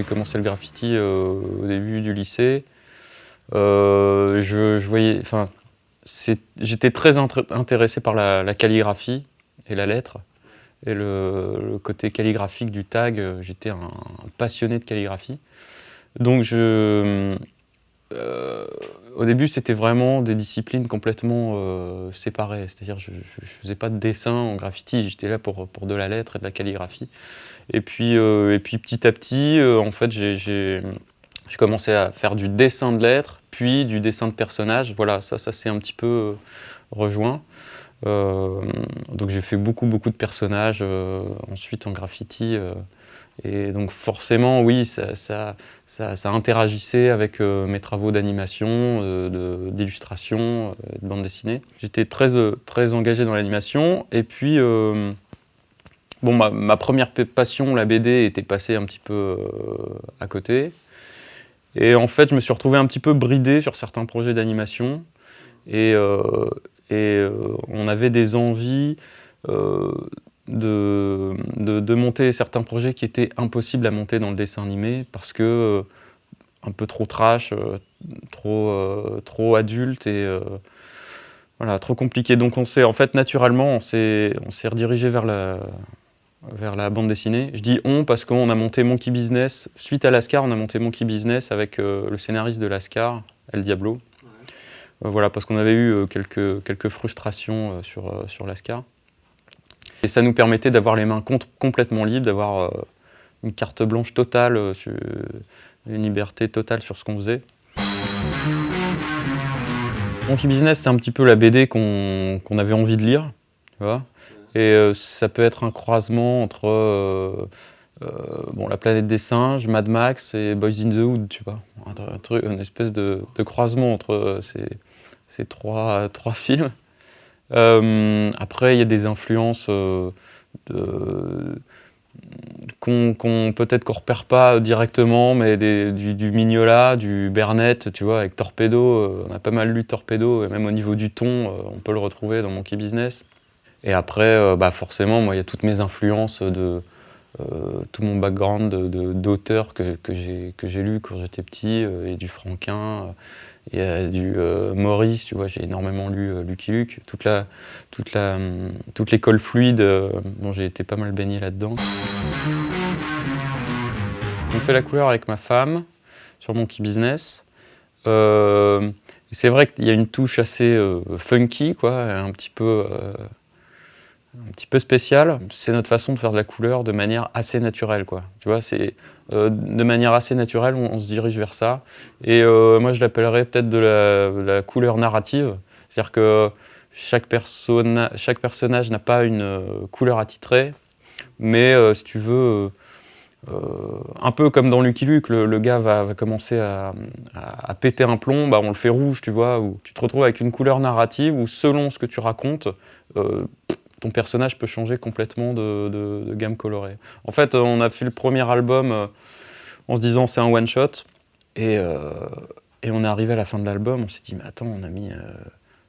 j'ai commencé le graffiti au début du lycée, je voyais, enfin, j'étais très intéressé par la calligraphie et la lettre. Et le côté calligraphique du tag, j'étais un passionné de calligraphie. Donc au début, c'était vraiment des disciplines complètement séparées. C'est-à-dire, je ne faisais pas de dessin en graffiti, j'étais là pour de la lettre et de la calligraphie. Et puis petit à petit, en fait, j'ai commencé à faire du dessin de lettres, puis du dessin de personnages. Voilà, ça s'est un petit peu rejoint. Donc j'ai fait beaucoup de personnages ensuite en graffiti. Et donc forcément, oui, ça interagissait avec mes travaux d'animation, d'illustration, de bande dessinée. J'étais très engagé dans l'animation. Et puis, bon, ma première passion, la BD, était passée un petit peu à côté. Et en fait, je me suis retrouvé un petit peu bridé sur certains projets d'animation. Et on avait des envies de monter certains projets qui étaient impossibles à monter dans le dessin animé parce que un peu trop trash, trop adulte et voilà, trop compliqué. Donc naturellement, on s'est redirigé vers la bande dessinée. Je dis on parce qu'on a monté Monkey Business. Suite à Lascar, on a monté Monkey Business avec le scénariste de Lascar, El Diablo. Voilà, parce qu'on avait eu quelques frustrations sur Lascar. Et ça nous permettait d'avoir les mains complètement libres, d'avoir une carte blanche totale, une liberté totale sur ce qu'on faisait. Monkey Business, c'est un petit peu la BD qu'on avait envie de lire, tu vois. Et ça peut être un croisement entre La planète des singes, Mad Max et Boys in the Hood, tu vois. Une espèce de croisement entre ces trois films. Après, il y a des influences qu'on peut-être qu'on repère pas directement, mais du Mignola, du Burnett, tu vois, avec Torpedo. On a pas mal lu Torpedo, et même au niveau du ton, on peut le retrouver dans Monkey Business. Et après, forcément, moi, il y a toutes mes influences tout mon background d'auteur que j'ai lu quand j'étais petit, et du Franquin, et du Maurice, tu vois, j'ai énormément lu Lucky Luke, toute l'école fluide, j'ai été pas mal baigné là-dedans. On fait la couleur avec ma femme sur Monkey Business. C'est vrai qu'il y a une touche assez funky, quoi, un petit peu spécial. C'est notre façon de faire de la couleur de manière assez naturelle, quoi. Tu vois, c'est de manière assez naturelle, on se dirige vers ça. Et moi, je l'appellerais peut-être de la couleur narrative. C'est-à-dire que chaque personnage n'a pas une couleur attitrée, mais si tu veux, un peu comme dans Lucky Luke, le gars va commencer à péter un plomb, on le fait rouge, tu vois, où tu te retrouves avec une couleur narrative où selon ce que tu racontes, ton personnage peut changer complètement de gamme colorée. En fait, on a fait le premier album en se disant c'est un one-shot, et on est arrivé à la fin de l'album, on s'est dit mais attends,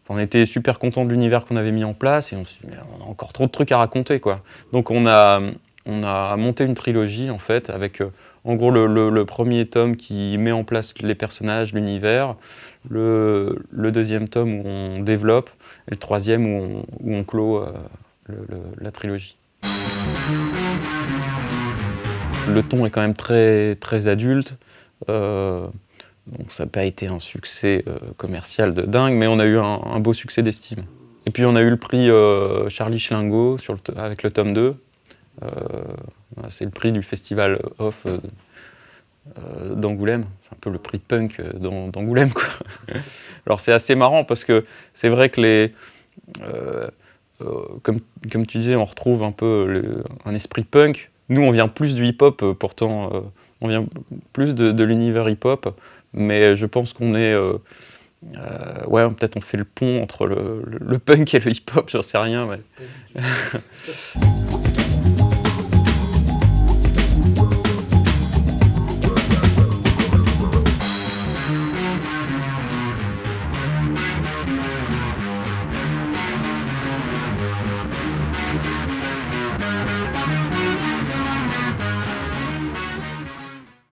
on était super contents de l'univers qu'on avait mis en place, et on s'est dit mais on a encore trop de trucs à raconter, quoi. Donc on a monté une trilogie, en fait, avec en gros le premier tome qui met en place les personnages, l'univers, le deuxième tome où on développe, et le troisième où on clôt la trilogie. Le ton est quand même très adulte. Donc ça n'a pas été un succès commercial de dingue, mais on a eu un beau succès d'estime. Et puis on a eu le prix Charlie Schlingo avec le tome 2. C'est le prix du festival off d'Angoulême. C'est un peu le prix punk d'Angoulême, quoi. Alors c'est assez marrant parce que c'est vrai que comme tu disais, on retrouve un peu un esprit punk. Nous, on vient plus du hip-hop, pourtant, on vient plus de l'univers hip-hop, mais je pense qu'on est... peut-être on fait le pont entre le punk et le hip-hop, j'en sais rien. Mais...